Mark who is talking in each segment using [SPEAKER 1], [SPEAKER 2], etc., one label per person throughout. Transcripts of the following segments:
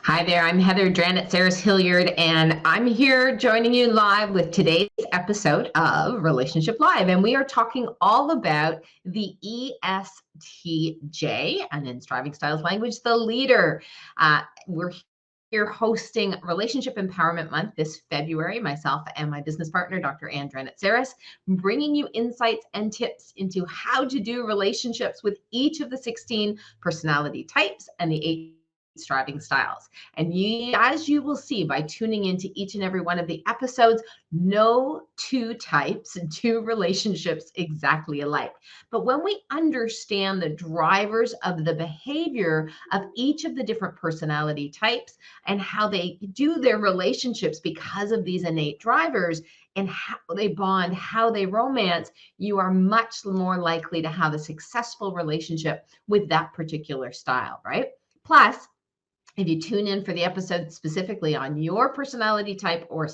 [SPEAKER 1] Hi there, I'm Heather Dranitsaris-Hilliard, and I'm here joining you live with today's episode of Relationship Live. And we are talking all about the ESTJ, and in Striving Styles language, the leader. We're here hosting Relationship Empowerment Month this February, myself and my business partner, Dr. Ann Dranitsaris, bringing you insights and tips into how to do relationships with each of the 16 personality types and the 8 striving styles. And as you will see by tuning into each and every one of the episodes, no two types and two relationships exactly alike. But when we understand the drivers of the behavior of each of the different personality types and how they do their relationships because of these innate drivers, and how they bond, how they romance, you are much more likely to have a successful relationship with that particular style, right? Plus, if you tune in for the episode specifically on your personality type or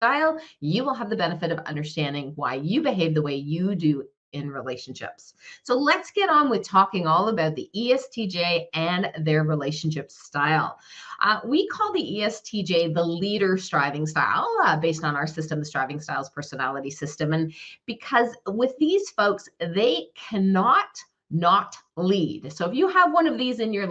[SPEAKER 1] style, you will have the benefit of understanding why you behave the way you do in relationships. So let's get on with talking all about the ESTJ and their relationship style. We call the ESTJ the leader striving style, based on our system, the Striving Styles personality system. And because with these folks, they cannot not lead. So if you have one of these in your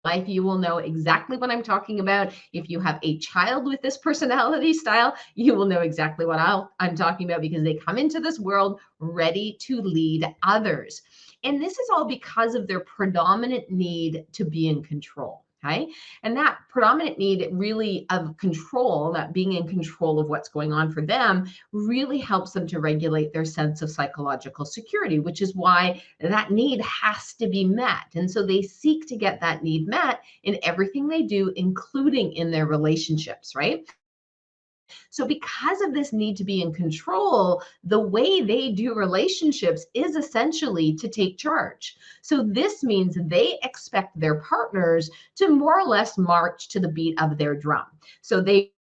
[SPEAKER 1] life, you will know exactly what I'm talking about. If you have a child with this personality style, you will know exactly what I'm talking about, because they come into this world ready to lead others. And this is all because of their predominant need to be in control. Okay. And that predominant need really of control, that being in control of what's going on for them, really helps them to regulate their sense of psychological security, which is why that need has to be met. And so they seek to get that need met in everything they do, including in their relationships, right? So, because of this need to be in control, the way they do relationships is essentially to take charge. So, this means they expect their partners to more or less march to the beat of their drum. So, they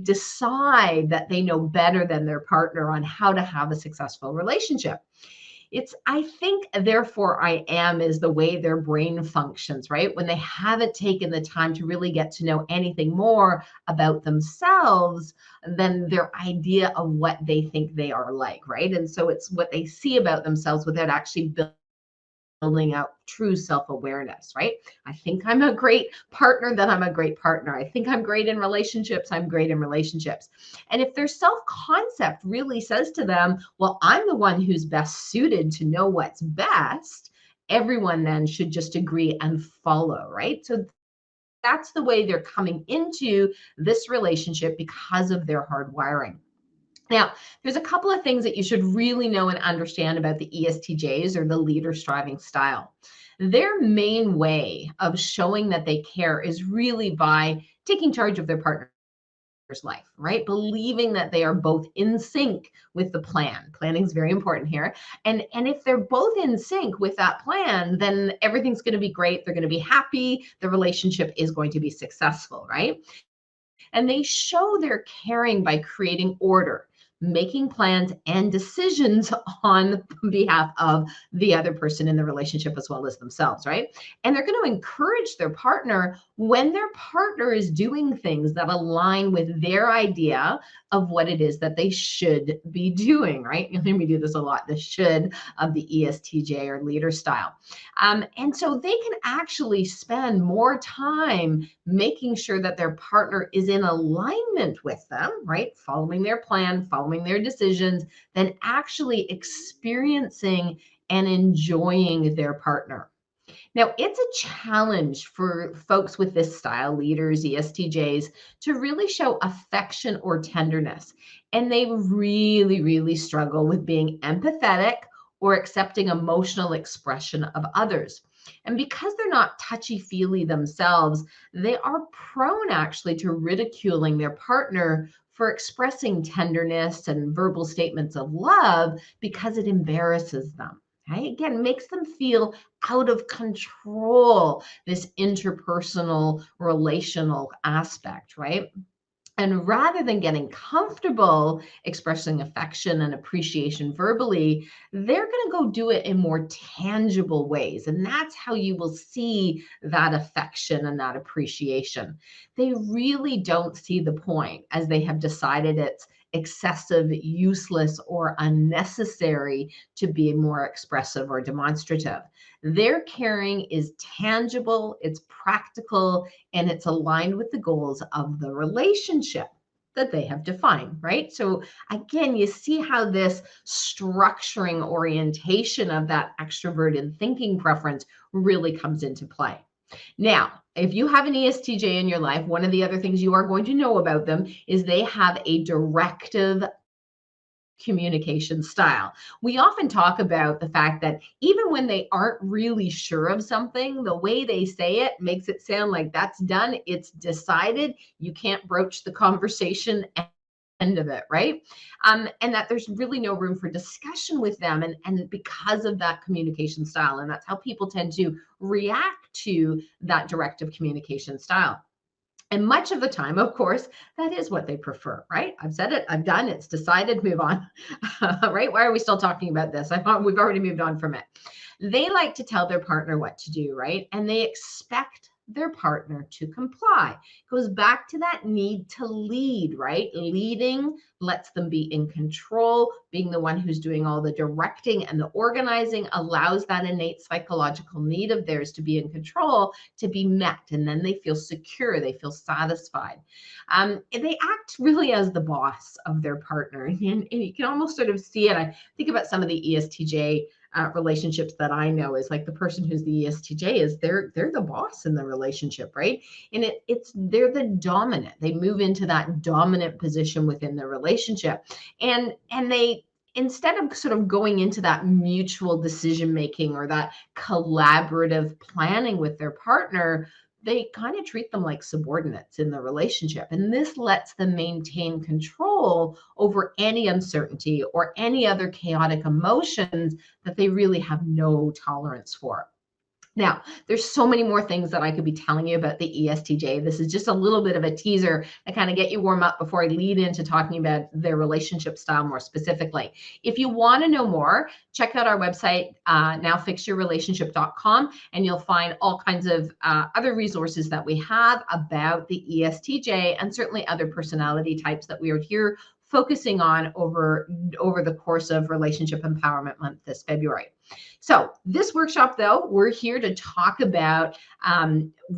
[SPEAKER 1] decide that they know better than their partner on how to have a successful relationship. It's, I think, therefore I am is the way their brain functions, right? When they haven't taken the time to really get to know anything more about themselves than their idea of what they think they are like, right? And so it's what they see about themselves without actually building out true self-awareness, right? I think I'm a great partner, then I'm a great partner. I think I'm great in relationships, I'm great in relationships. And if their self-concept really says to them, well, I'm the one who's best suited to know what's best, everyone then should just agree and follow, right? So that's the way they're coming into this relationship because of their hard wiring. Now, there's a couple of things that you should really know and understand about the ESTJs, or the leader striving style. Their main way of showing that they care is really by taking charge of their partner's life, right? Believing that they are both in sync with the plan. Planning is very important here. And if they're both in sync with that plan, then everything's going to be great. They're going to be happy. The relationship is going to be successful, right? And they show their caring by creating order, making plans and decisions on behalf of the other person in the relationship as well as themselves, right? And they're going to encourage their partner when their partner is doing things that align with their idea of what it is that they should be doing, right? You hear me do this a lot, the should of the ESTJ or leader style. And so they can actually spend more time making sure that their partner is in alignment with them, right? Following their plan, following their decisions, than actually experiencing and enjoying their partner. Now, it's a challenge for folks with this style, leaders, ESTJs, to really show affection or tenderness. And they really, really struggle with being empathetic or accepting emotional expression of others. And because they're not touchy-feely themselves, they are prone actually to ridiculing their partner for expressing tenderness and verbal statements of love because it embarrasses them. Okay? Again, makes them feel out of control, this interpersonal relational aspect, right? And rather than getting comfortable expressing affection and appreciation verbally, they're going to go do it in more tangible ways. And that's how you will see that affection and that appreciation. They really don't see the point, as they have decided it's excessive, useless, or unnecessary to be more expressive or demonstrative. Their caring is tangible, it's practical, and it's aligned with the goals of the relationship that they have defined, right? So again, you see how this structuring orientation of that extroverted thinking preference really comes into play. Now, if you have an ESTJ in your life, one of the other things you are going to know about them is they have a directive communication style. We often talk about the fact that even when they aren't really sure of something, the way they say it makes it sound like that's done, it's decided, you can't broach the conversation end of it, right? And that there's really no room for discussion with them. And because of that communication style, and that's how people tend to react to that directive communication style. And much of the time, of course, that is what they prefer, right? I've said it, I've done, it's decided, move on, right? Why are we still talking about this? We've already moved on from it. They like to tell their partner what to do, right? And they expect their partner to comply. It goes back to that need to lead, right? Leading lets them be in control. Being the one who's doing all the directing and the organizing allows that innate psychological need of theirs to be in control to be met. And then they feel secure, they feel satisfied. And they act really as the boss of their partner. And you can almost sort of see it. I think about some of the ESTJ relationships that I know, is like the person who's the ESTJ is they're the boss in the relationship, right? And it's they're the dominant. They move into that dominant position within the relationship, and they, instead of sort of going into that mutual decision making or that collaborative planning with their partner, they kind of treat them like subordinates in the relationship. And this lets them maintain control over any uncertainty or any other chaotic emotions that they really have no tolerance for. Now, there's so many more things that I could be telling you about the ESTJ. This is just a little bit of a teaser to kind of get you warm up before I lead into talking about their relationship style more specifically. If you want to know more, check out our website, nowfixyourrelationship.com, and you'll find all kinds of other resources that we have about the ESTJ, and certainly other personality types that we are here focusing on over the course of Relationship Empowerment Month this February. So this workshop, though, we're here to talk about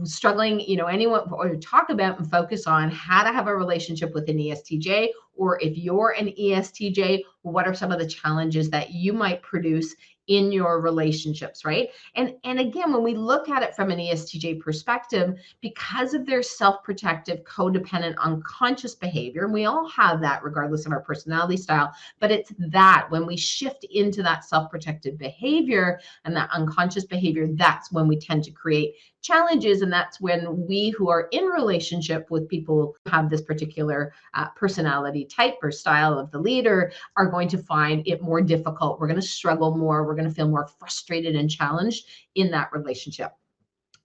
[SPEAKER 1] struggling, anyone, or talk about and focus on how to have a relationship with an ESTJ, or if you're an ESTJ, what are some of the challenges that you might produce in your relationships, right? And again, when we look at it from an ESTJ perspective, because of their self-protective, codependent, unconscious behavior, and we all have that regardless of our personality style, but it's that when we shift into that self-protective behavior and that unconscious behavior, that's when we tend to create challenges. And that's when we who are in relationship with people who have this particular personality type or style of the leader are going to find it more difficult. We're going to struggle more. We're going to feel more frustrated and challenged in that relationship.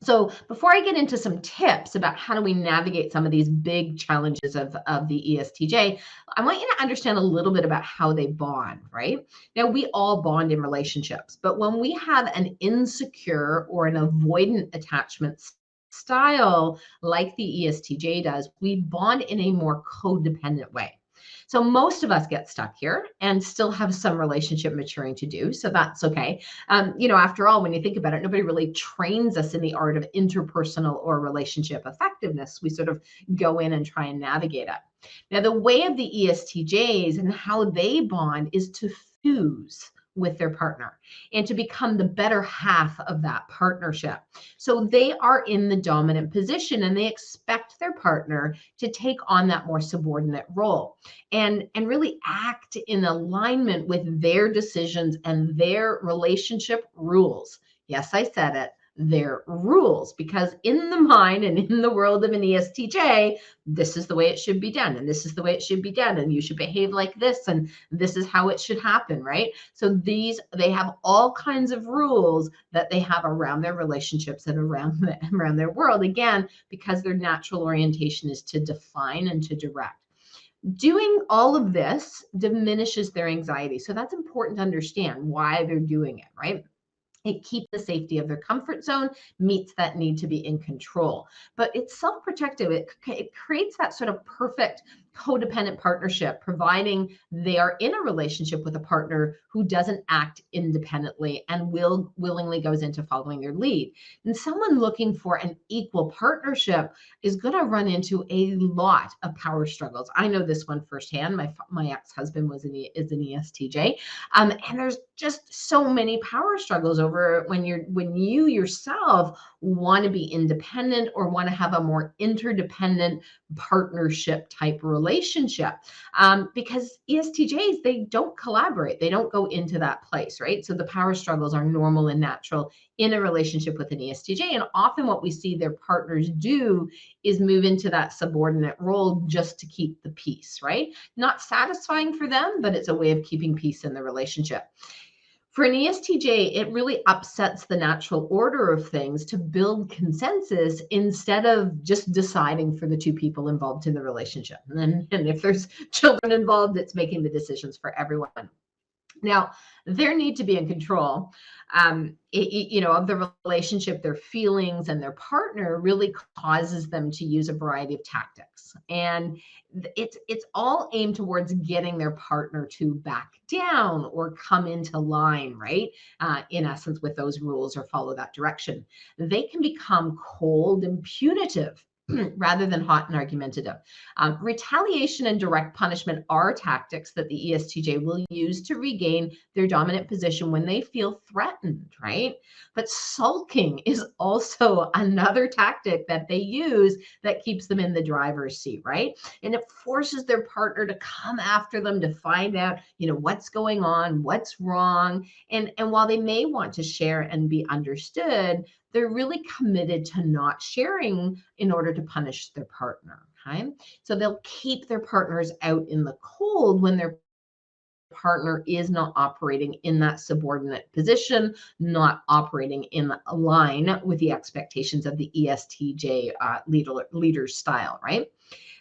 [SPEAKER 1] So before I get into some tips about how do we navigate some of these big challenges of the ESTJ, I want you to understand a little bit about how they bond, right? Now, we all bond in relationships, but when we have an insecure or an avoidant attachment style like the ESTJ does, we bond in a more codependent way. So most of us get stuck here and still have some relationship maturing to do. So that's okay. After all, when you think about it, nobody really trains us in the art of interpersonal or relationship effectiveness. We sort of go in and try and navigate it. Now, the way of the ESTJs and how they bond is to fuse with their partner and to become the better half of that partnership. So they are in the dominant position and they expect their partner to take on that more subordinate role and really act in alignment with their decisions and their relationship rules. Yes, I said it. their rules, because in the mind and in the world of an ESTJ, this is the way it should be done, and this is the way it should be done, and you should behave like this, and this is how it should happen, right? So they have all kinds of rules that they have around their relationships and around their world, again, because their natural orientation is to define and to direct. Doing all of this diminishes their anxiety. So that's important to understand why they're doing it, right? It keeps the safety of their comfort zone, meets that need to be in control. But it's self-protective. It creates that sort of perfect codependent partnership, providing they are in a relationship with a partner who doesn't act independently and willingly goes into following their lead. And someone looking for an equal partnership is going to run into a lot of power struggles. I know this one firsthand. My ex-husband is an ESTJ, and there's just so many power struggles over when you yourself want to be independent or want to have a more interdependent partnership type relationship, because ESTJs, they don't collaborate, they don't go into that place, right? So the power struggles are normal and natural in a relationship with an ESTJ, and often what we see their partners do is move into that subordinate role just to keep the peace, right? Not satisfying for them, but it's a way of keeping peace in the relationship. For an ESTJ, it really upsets the natural order of things to build consensus instead of just deciding for the two people involved in the relationship. And if there's children involved, it's making the decisions for everyone. Now, their need to be in control, of the relationship, their feelings, and their partner really causes them to use a variety of tactics. And it's all aimed towards getting their partner to back down or come into line, right? In essence, with those rules or follow that direction. They can become cold and punitive rather than hot and argumentative. Retaliation and direct punishment are tactics that the ESTJ will use to regain their dominant position when they feel threatened, right? But sulking is also another tactic that they use that keeps them in the driver's seat, right? And it forces their partner to come after them to find out, what's going on, what's wrong. And while they may want to share and be understood, they're really committed to not sharing in order to punish their partner. Okay? So they'll keep their partners out in the cold when their partner is not operating in that subordinate position, not operating in line with the expectations of the ESTJ leader style, right?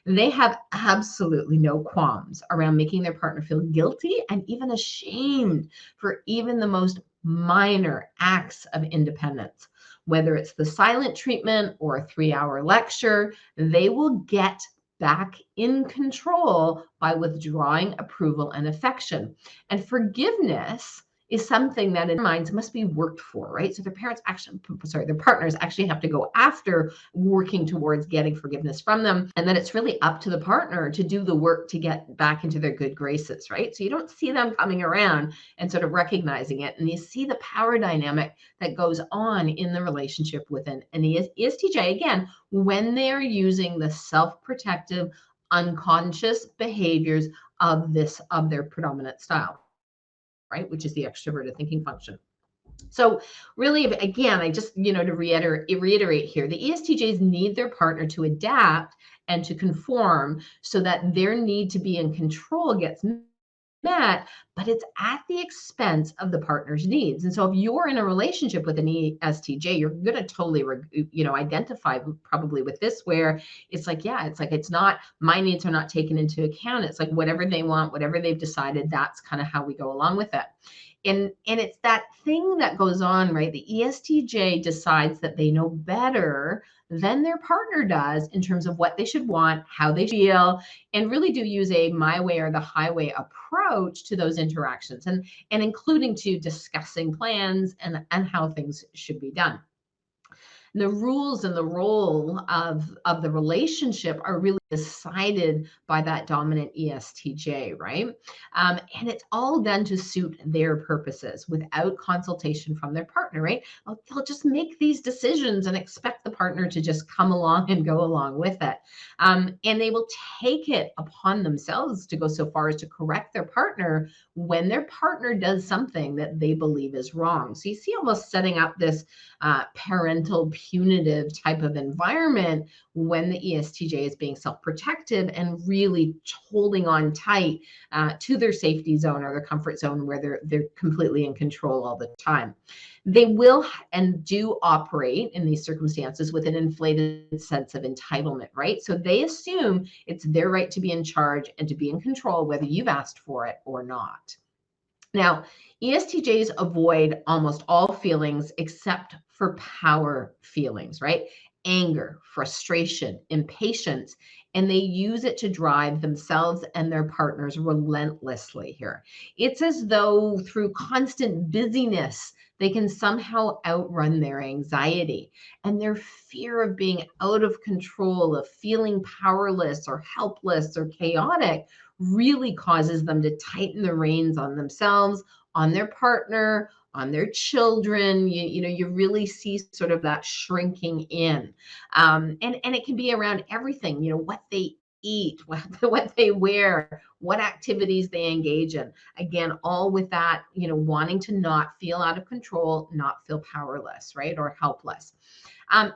[SPEAKER 1] They have absolutely no qualms around making their partner feel guilty and even ashamed for even the most minor acts of independence. Whether it's the silent treatment or a 3-hour lecture, they will get back in control by withdrawing approval and affection. And forgiveness is something that in their minds must be worked for, right? So their partners actually have to go after working towards getting forgiveness from them. And then it's really up to the partner to do the work to get back into their good graces, right? So you don't see them coming around and sort of recognizing it. And you see the power dynamic that goes on in the relationship with an ESTJ, again, when they're using the self-protective, unconscious behaviors of their predominant style, right? Which is the extroverted thinking function. So really, again, I just, to reiterate here, the ESTJs need their partner to adapt and to conform so that their need to be in control gets met, but it's at the expense of the partner's needs. And so if you're in a relationship with an ESTJ, you're going to totally, identify probably with this, where it's like, it's not, my needs are not taken into account. It's like whatever they want, whatever they've decided, that's kind of how we go along with it. And it's that thing that goes on, right? The ESTJ decides that they know better than their partner does in terms of what they should want, how they feel, and really do use a my way or the highway approach to those interactions, and including to discussing plans and how things should be done. The rules and the role of the relationship are really decided by that dominant ESTJ, right? And it's all done to suit their purposes without consultation from their partner, right? They'll just make these decisions and expect the partner to just come along and go along with it. And they will take it upon themselves to go so far as to correct their partner when their partner does something that they believe is wrong. So you see almost setting up this parental punitive type of environment when the ESTJ is being self-protective and really holding on tight to their safety zone or their comfort zone where they're completely in control all the time. They will and do operate in these circumstances with an inflated sense of entitlement, right? So they assume it's their right to be in charge and to be in control, whether you've asked for it or not. Now, ESTJs avoid almost all feelings except for power feelings, right? Anger, frustration, impatience, and they use it to drive themselves and their partners relentlessly here. It's as though through constant busyness, they can somehow outrun their anxiety and their fear of being out of control, of feeling powerless or helpless or chaotic really causes them to tighten the reins on themselves, on their partner, on their children. You really see sort of that shrinking in. And it can be around everything, what they eat, what they wear, what activities they engage in. Again, all with that, wanting to not feel out of control, not feel powerless, right? Or helpless.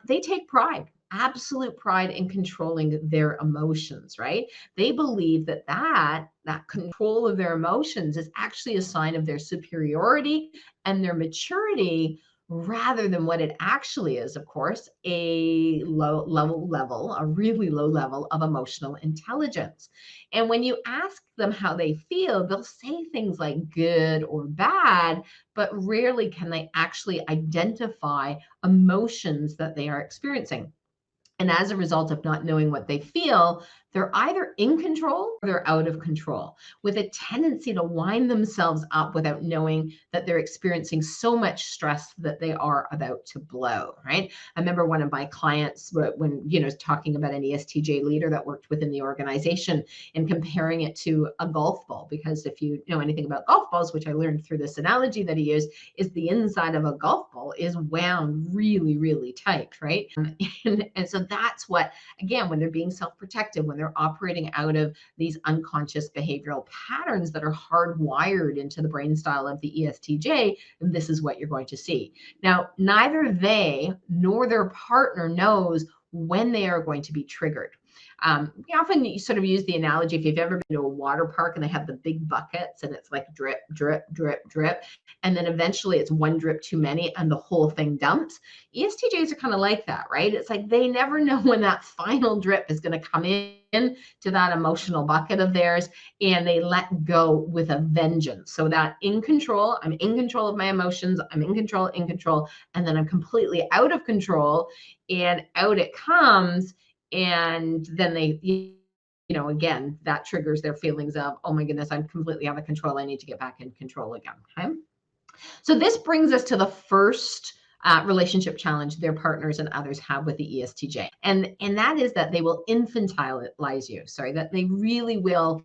[SPEAKER 1] They take pride, absolute pride in controlling their emotions, right? They believe that control of their emotions is actually a sign of their superiority and their maturity rather than what it actually is, of course, a really low level of emotional intelligence. And when you ask them how they feel, they'll say things like good or bad, but rarely can they actually identify emotions that they are experiencing. And as a result of not knowing what they feel, they're either in control or they're out of control, with a tendency to wind themselves up without knowing that they're experiencing so much stress that they are about to blow, right? I remember one of my clients when, talking about an ESTJ leader that worked within the organization and comparing it to a golf ball, because if you know anything about golf balls, which I learned through this analogy that he used, is the inside of a golf ball is wound really, really tight, right? And so that's what, again, when they're being self-protective, when they're operating out of these unconscious behavioral patterns that are hardwired into the brain style of the ESTJ, this is what you're going to see. Now, neither they nor their partner knows when they are going to be triggered. We often sort of use the analogy, if you've ever been to a water park and they have the big buckets and it's like drip, drip, drip, drip, and then eventually it's one drip too many and the whole thing dumps. ESTJs are kind of like that, right? It's like they never know when that final drip is going to come in to that emotional bucket of theirs, and they let go with a vengeance. So that I'm in control of my emotions, I'm in control, and then I'm completely out of control, and out it comes. And then they, again, that triggers their feelings of, oh my goodness, I'm completely out of control. I need to get back in control again. Okay. So this brings us to the first relationship challenge their partners and others have with the ESTJ. And that is that they will infantilize you. That they really will,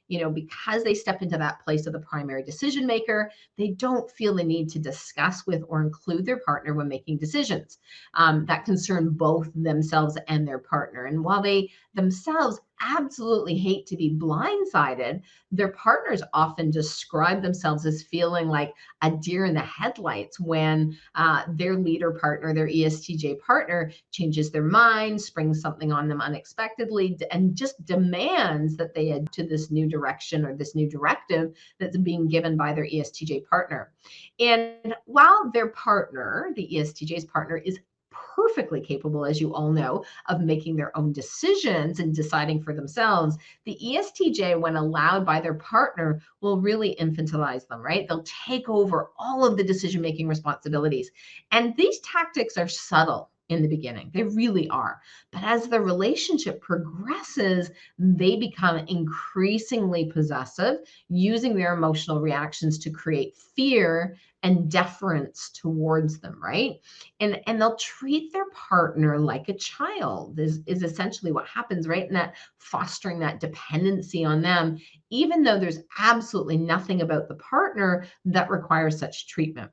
[SPEAKER 1] because they step into that place of the primary decision maker, they don't feel the need to discuss with or include their partner when making decisions that concern both themselves and their partner. And while they themselves absolutely hate to be blindsided, their partners often describe themselves as feeling like a deer in the headlights when their leader partner, their ESTJ partner, changes their mind, springs something on them unexpectedly, and just demands that they head to this new direction or this new directive that's being given by their ESTJ partner. And while their partner, the ESTJ's partner, is perfectly capable, as you all know, of making their own decisions and deciding for themselves, the ESTJ, when allowed by their partner, will really infantilize them, right? They'll take over all of the decision-making responsibilities. And these tactics are subtle. in the beginning. They really are. But as the relationship progresses, they become increasingly possessive, using their emotional reactions to create fear and deference towards them, right? And they'll treat their partner like a child is essentially what happens, right? And that fostering that dependency on them, even though there's absolutely nothing about the partner that requires such treatment.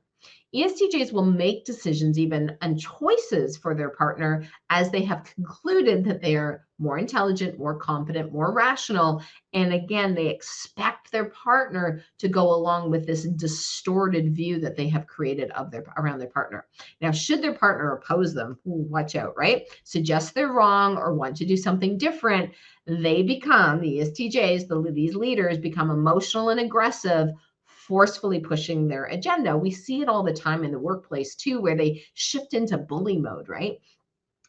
[SPEAKER 1] ESTJs will make decisions even and choices for their partner as they have concluded that they are more intelligent, more competent, more rational. And again, they expect their partner to go along with this distorted view that they have created of their around their partner. Now, should their partner oppose them, watch out, right? Suggest they're wrong or want to do something different, they become, the ESTJs, these leaders become emotional and aggressive, forcefully pushing their agenda. We see it all the time in the workplace too, where they shift into bully mode, right?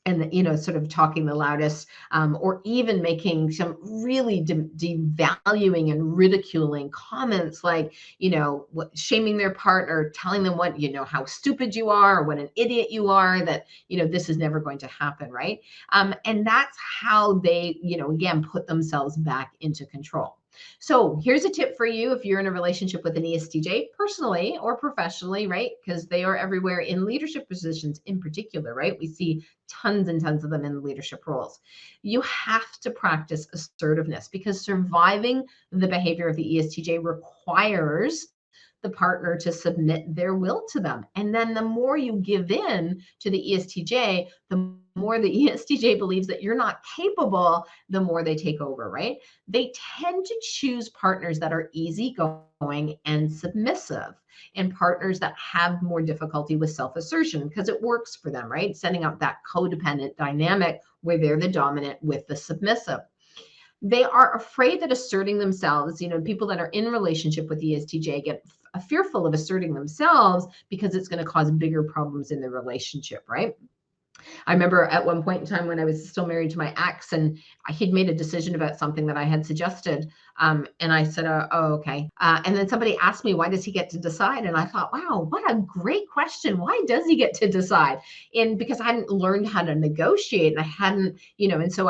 [SPEAKER 1] And sort of talking the loudest, or even making some really devaluing and ridiculing comments, like shaming their partner, telling them what how stupid you are, or what an idiot you are, that this is never going to happen, right? And that's how they again put themselves back into control. So here's a tip for you if you're in a relationship with an ESTJ, personally or professionally, right? Because they are everywhere in leadership positions in particular, right? We see tons and tons of them in leadership roles. You have to practice assertiveness, because surviving the behavior of the ESTJ requires the partner to submit their will to them. And then the more you give in to the ESTJ, the more the ESTJ believes that you're not capable, the more they take over, right? They tend to choose partners that are easygoing and submissive, and partners that have more difficulty with self-assertion, because it works for them, right? Setting up that codependent dynamic where they're the dominant with the submissive. They are afraid that asserting themselves, people that are in relationship with ESTJ get fearful of asserting themselves because it's going to cause bigger problems in the relationship, right? I remember at one point in time when I was still married to my ex, and he'd made a decision about something that I had suggested. And I said, oh, okay. And then somebody asked me, why does he get to decide? And I thought, wow, what a great question. Why does he get to decide? And because I hadn't learned how to negotiate, and I hadn't, and so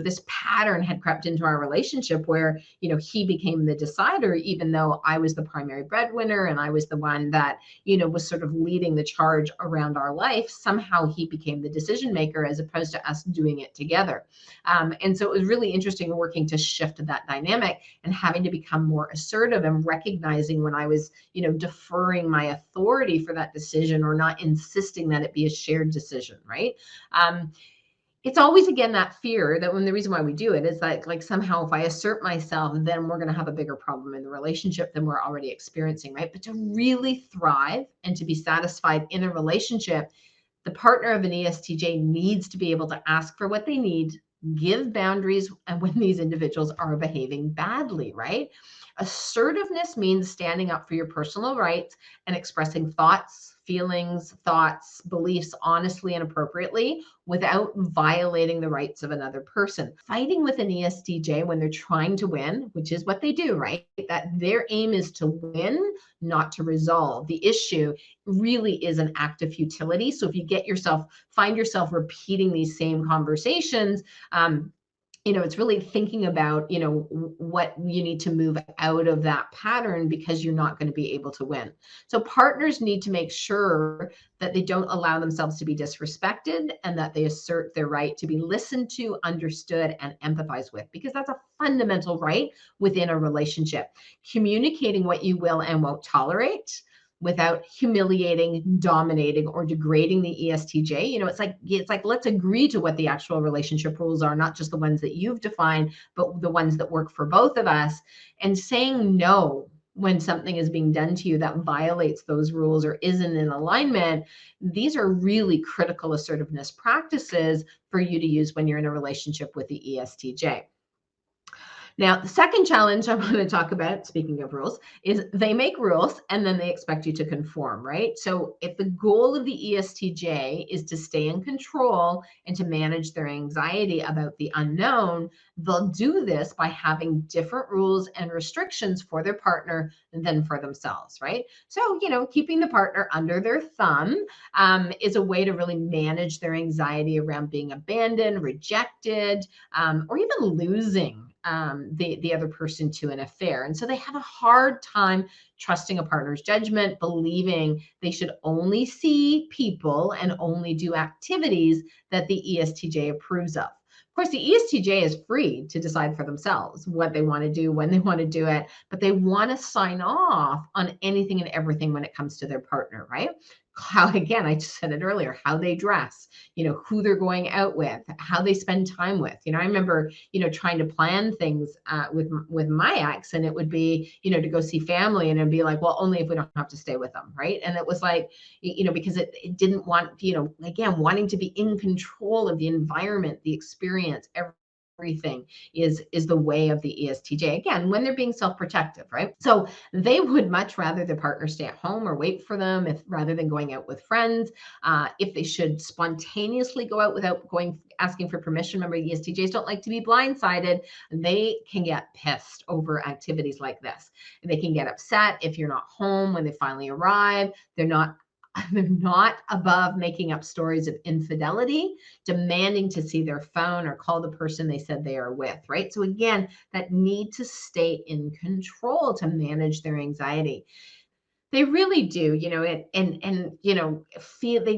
[SPEAKER 1] this pattern had crept into our relationship where, he became the decider, even though I was the primary breadwinner and I was the one that, was sort of leading the charge around our life. Somehow he became the decision maker as opposed to us doing it together. And so it was really interesting working to shift that dynamic and having to become more assertive and recognizing when I was, deferring my authority for that decision or not insisting that it be a shared decision, right? It's always, again, that fear that when the reason why we do it is like somehow if I assert myself, then we're going to have a bigger problem in the relationship than we're already experiencing, right? But to really thrive and to be satisfied in a relationship, the partner of an ESTJ needs to be able to ask for what they need, give boundaries, and when these individuals are behaving badly, right? Assertiveness means standing up for your personal rights and expressing thoughts, feelings, beliefs honestly and appropriately without violating the rights of another person. Fighting with an ESTJ when they're trying to win, which is what they do, right? That their aim is to win, not to resolve the issue, really is an act of futility. So if you find yourself repeating these same conversations, it's really thinking about, what you need to move out of that pattern, because you're not going to be able to win. So partners need to make sure that they don't allow themselves to be disrespected, and that they assert their right to be listened to, understood, and empathized with, because that's a fundamental right within a relationship. Communicating what you will and won't tolerate without humiliating, dominating, or degrading the ESTJ. It's like let's agree to what the actual relationship rules are, not just the ones that you've defined, but the ones that work for both of us. And saying no when something is being done to you that violates those rules or isn't in alignment, these are really critical assertiveness practices for you to use when you're in a relationship with the ESTJ. Now, the second challenge I want to talk about, speaking of rules, is they make rules and then they expect you to conform, right? So if the goal of the ESTJ is to stay in control and to manage their anxiety about the unknown, they'll do this by having different rules and restrictions for their partner than for themselves, right? So, keeping the partner under their thumb is a way to really manage their anxiety around being abandoned, rejected, or even losing the other person to an affair. And so they have a hard time trusting a partner's judgment, believing they should only see people and only do activities that the ESTJ approves of. Of course, the ESTJ is free to decide for themselves what they want to do, when they want to do it, but they want to sign off on anything and everything when it comes to their partner, right? How, again, I just said it earlier, how they dress, who they're going out with, how they spend time with. I remember, trying to plan things with my ex, and it would be, to go see family, and it'd be like, well, only if we don't have to stay with them, right? And it was like, because it didn't want, again, wanting to be in control of the environment, the experience, everything is the way of the ESTJ, again, when they're being self-protective, right? So they would much rather their partner stay at home or wait for them rather than going out with friends. If they should spontaneously go out without asking for permission, remember, ESTJs don't like to be blindsided. They can get pissed over activities like this. They can get upset if you're not home when they finally arrive. They're not above making up stories of infidelity, demanding to see their phone or call the person they said they are with, right? So again, that need to stay in control to manage their anxiety. They really do, they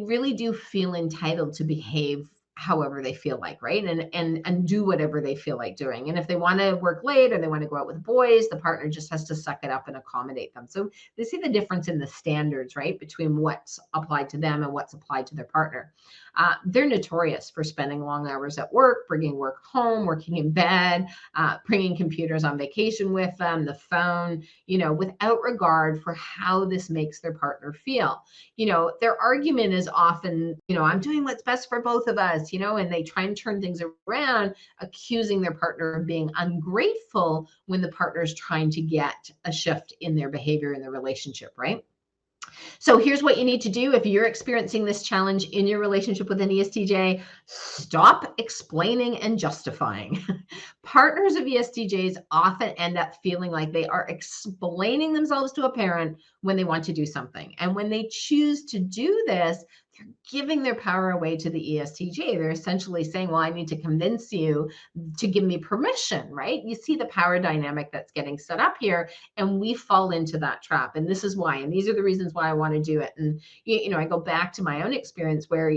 [SPEAKER 1] really do feel entitled to behave however they feel like, right? And do whatever they feel like doing. And if they want to work late or they want to go out with boys, the partner just has to suck it up and accommodate them. So they see the difference in the standards, right, between what's applied to them and what's applied to their partner. They're notorious for spending long hours at work, bringing work home, working in bed, bringing computers on vacation with them, the phone, without regard for how this makes their partner feel. Their argument is often, I'm doing what's best for both of us, and they try and turn things around, accusing their partner of being ungrateful when the partner is trying to get a shift in their behavior in the relationship, right? So here's what you need to do if you're experiencing this challenge in your relationship with an ESTJ. Stop explaining and justifying. Partners of ESTJs often end up feeling like they are explaining themselves to a parent when they want to do something. And when they choose to do this, they're giving their power away to the ESTJ. They're essentially saying, well, I need to convince you to give me permission, right? You see the power dynamic that's getting set up here, and we fall into that trap. And this is why, and these are the reasons why I want to do it. And, I go back to my own experience where,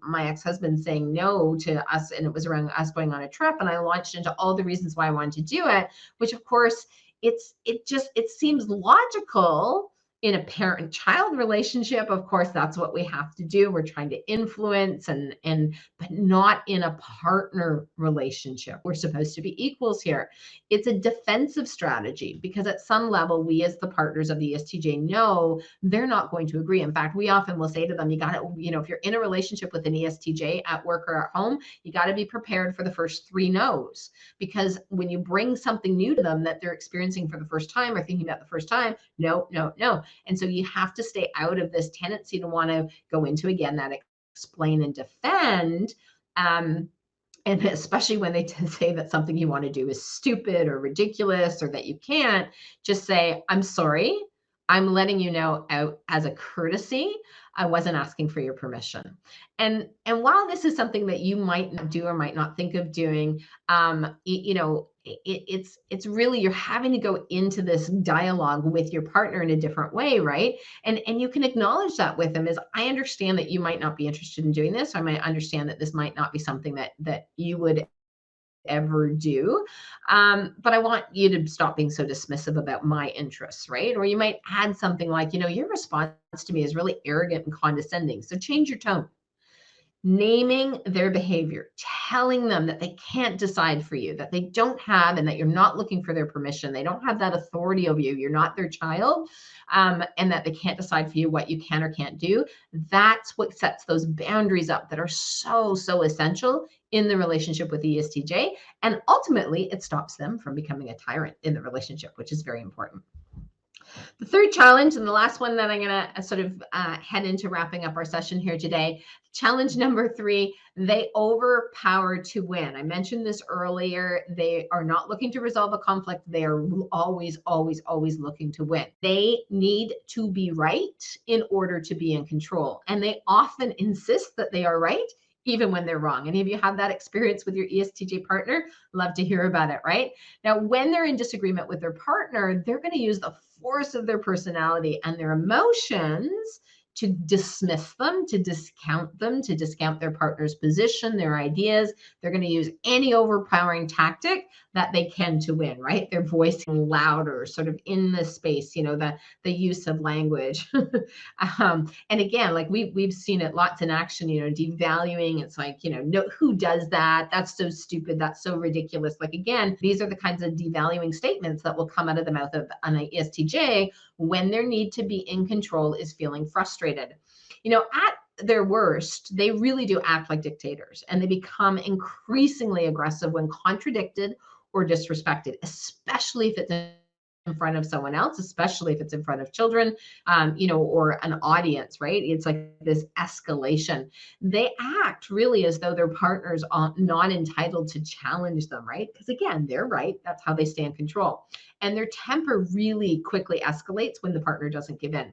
[SPEAKER 1] my ex-husband saying no to us, and it was around us going on a trip, and I launched into all the reasons why I wanted to do it, which of course, it seems logical. In a parent-child relationship, of course, that's what we have to do. We're trying to influence but not in a partner relationship. We're supposed to be equals here. It's a defensive strategy because at some level, we as the partners of the ESTJ know they're not going to agree. In fact, we often will say to them, you got to, if you're in a relationship with an ESTJ at work or at home, you got to be prepared for the first 3 no's, because when you bring something new to them that they're experiencing for the first time or thinking about the first time, no, no, no. And so you have to stay out of this tendency to want to go into, again, that explain and defend. And especially when they say that something you want to do is stupid or ridiculous or that you can't, just say, I'm sorry. I'm letting you know out as a courtesy. I wasn't asking for your permission. And while this is something that you might not do or might not think of doing, it's really, you're having to go into this dialogue with your partner in a different way, right? And you can acknowledge that with them, is I understand that you might not be interested in doing this. I might understand that this might not be something that you would ever do. But I want you to stop being so dismissive about my interests, right? Or you might add something like, your response to me is really arrogant and condescending. So change your tone. naming their behavior, telling them that they can't decide for you, that they don't have, and that you're not looking for their permission. They don't have that authority over you. You're not their child, and that they can't decide for you what you can or can't do. That's what sets those boundaries up that are so, so essential in the relationship with the ESTJ. And ultimately, it stops them from becoming a tyrant in the relationship, which is very important. The third challenge, and the last one that I'm going to sort of head into wrapping up our session here today, challenge number 3, they overpower to win. I mentioned this earlier. They are not looking to resolve a conflict. They are always, always, always looking to win. They need to be right in order to be in control. And they often insist that they are right, even when they're wrong. Any of you have that experience with your ESTJ partner? Love to hear about it, right? Now, when they're in disagreement with their partner, they're going to use the force of their personality and their emotions to dismiss them, to discount their partner's position, their ideas. They're going to use any overpowering tactic that they can to win, right? They're voicing louder, sort of in the space, the use of language. And again, like we've seen it lots in action, devaluing. It's like, no, who does that? That's so stupid. That's so ridiculous. Like, again, these are the kinds of devaluing statements that will come out of the mouth of an ESTJ when their need to be in control is feeling frustrated. At their worst, they really do act like dictators, and they become increasingly aggressive when contradicted or disrespected, especially if it's in front of someone else, especially if it's in front of children, or an audience, right? It's like this escalation. They act really as though their partners are not entitled to challenge them, right? Because again, they're right. That's how they stay in control. And their temper really quickly escalates when the partner doesn't give in.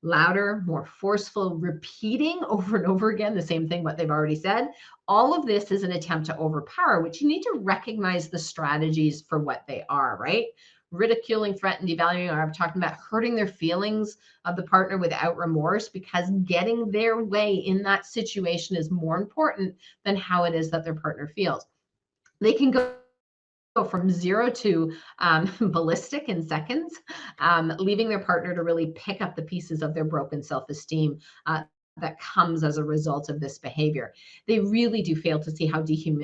[SPEAKER 1] Louder, more forceful, repeating over and over again the same thing, what they've already said. All of this is an attempt to overpower, which you need to recognize the strategies for what they are, right? Ridiculing, threatening, devaluing, or I'm talking about hurting their feelings of the partner without remorse, because getting their way in that situation is more important than how it is that their partner feels. They can go from 0 to ballistic in seconds, leaving their partner to really pick up the pieces of their broken self-esteem that comes as a result of this behavior. They really do fail to see how they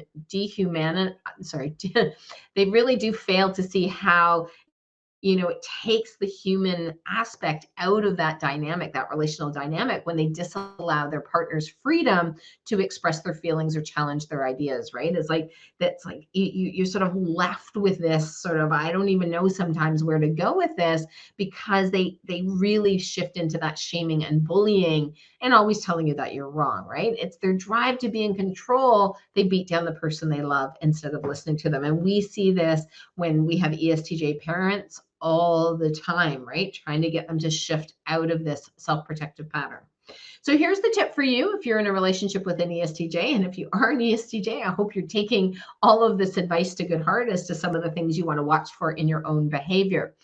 [SPEAKER 1] really do fail to see how it takes the human aspect out of that dynamic, that relational dynamic, when they disallow their partner's freedom to express their feelings or challenge their ideas, right? It's like, that's like you're sort of left with this sort of, I don't even know sometimes where to go with this, because they really shift into that shaming and bullying and always telling you that you're wrong, right? It's their drive to be in control. They beat down the person they love instead of listening to them. And we see this when we have ESTJ parents all the time, right? Trying to get them to shift out of this self-protective pattern. So here's the tip for you if you're in a relationship with an ESTJ. And if you are an ESTJ, I hope you're taking all of this advice to good heart as to some of the things you want to watch for in your own behavior.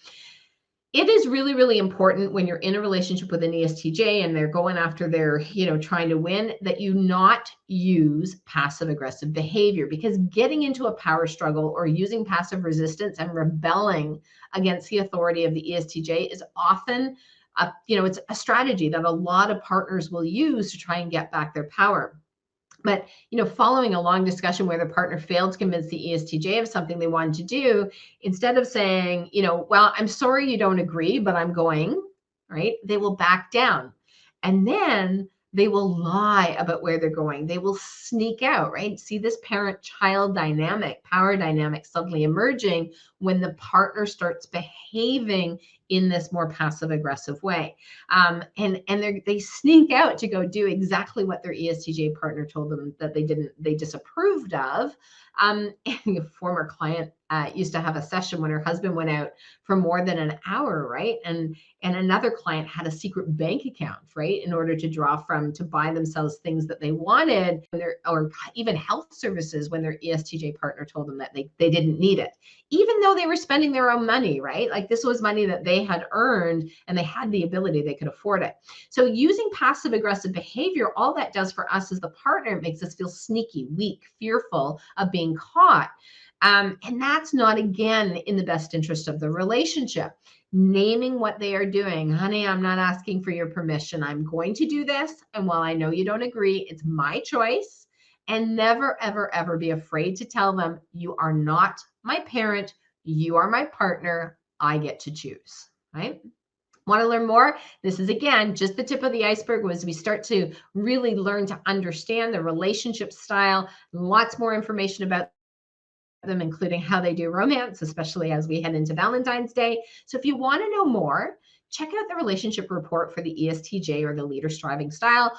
[SPEAKER 1] It is really, really important when you're in a relationship with an ESTJ and they're going after their, trying to win, that you not use passive aggressive behavior, because getting into a power struggle or using passive resistance and rebelling against the authority of the ESTJ is often, it's a strategy that a lot of partners will use to try and get back their power. But, following a long discussion where the partner failed to convince the ESTJ of something they wanted to do, instead of saying, well, I'm sorry you don't agree, but I'm going, right? They will back down. And then they will lie about where they're going. They will sneak out, right? See this parent-child dynamic, power dynamic suddenly emerging when the partner starts behaving in this more passive-aggressive way. And they sneak out to go do exactly what their ESTJ partner told them that they disapproved of. And a former client used to have a session when her husband went out for more than an hour, right? And another client had a secret bank account, right, in order to draw from to buy themselves things that they wanted, or even health services, when their ESTJ partner told them that they didn't need it, even though they were spending their own money, right? Like, this was money that they had earned and they had the ability, they could afford it. So using passive aggressive behavior, all that does for us as the partner, it makes us feel sneaky, weak, fearful of being caught. And that's not, again, in the best interest of the relationship. naming what they are doing. Honey, I'm not asking for your permission. I'm going to do this. And while I know you don't agree, it's my choice. And never, ever, ever be afraid to tell them, you are not my parent. You are my partner. I get to choose, right? Want to learn more? This is, again, just the tip of the iceberg as we start to really learn to understand the relationship style. Lots more information about them, including how they do romance, especially as we head into Valentine's Day. So if you want to know more, check out the relationship report for the ESTJ, or the leader striving style.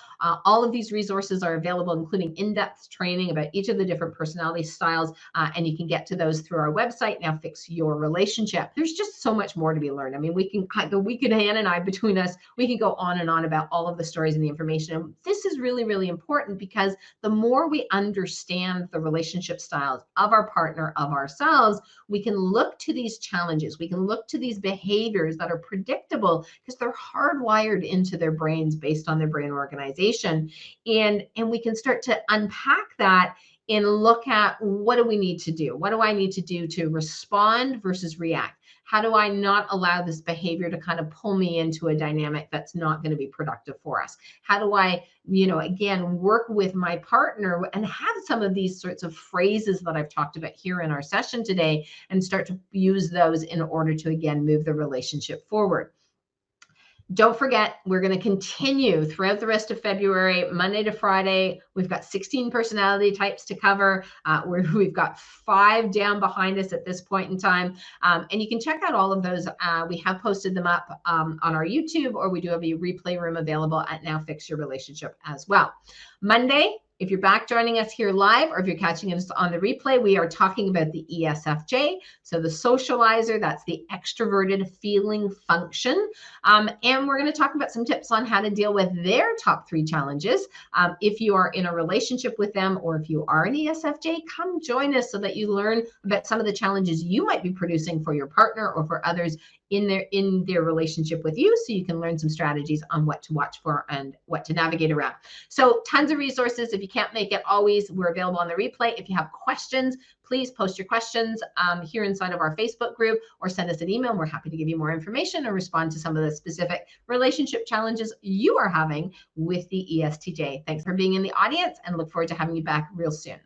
[SPEAKER 1] All of these resources are available, including in-depth training about each of the different personality styles, and you can get to those through our website, Now Fix Your Relationship. There's just so much more to be learned. I mean, Hannah and I, between us, we can go on and on about all of the stories and the information. And this is really, really important, because the more we understand the relationship styles of our partner, of ourselves, we can look to these challenges. We can look to these behaviors that are predictable because they're hardwired into their brains based on their brain organization. And we can start to unpack that and look at, what do we need to do? What do I need to do to respond versus react? How do I not allow this behavior to kind of pull me into a dynamic that's not going to be productive for us? How do I, again, work with my partner and have some of these sorts of phrases that I've talked about here in our session today, and start to use those in order to, again, move the relationship forward? Don't forget, we're going to continue throughout the rest of February, Monday to Friday. We've got 16 personality types to cover. We've got 5 down behind us at this point in time. And you can check out all of those. We have posted them up on our YouTube, or we do have a replay room available at Now Fix Your Relationship as well. Monday, if you're back joining us here live, or if you're catching us on the replay, we are talking about the ESFJ. So the socializer, that's the extroverted feeling function. And we're going to talk about some tips on how to deal with their top 3 challenges. If you are in a relationship with them, or if you are an ESFJ, come join us so that you learn about some of the challenges you might be producing for your partner or for others in their relationship with you, so you can learn some strategies on what to watch for and what to navigate around. So tons of resources. If you can't make it, always, we're available on the replay. If you have questions, please post your questions here inside of our Facebook group, or send us an email. We're happy to give you more information or respond to some of the specific relationship challenges you are having with the ESTJ. Thanks for being in the audience, and look forward to having you back real soon.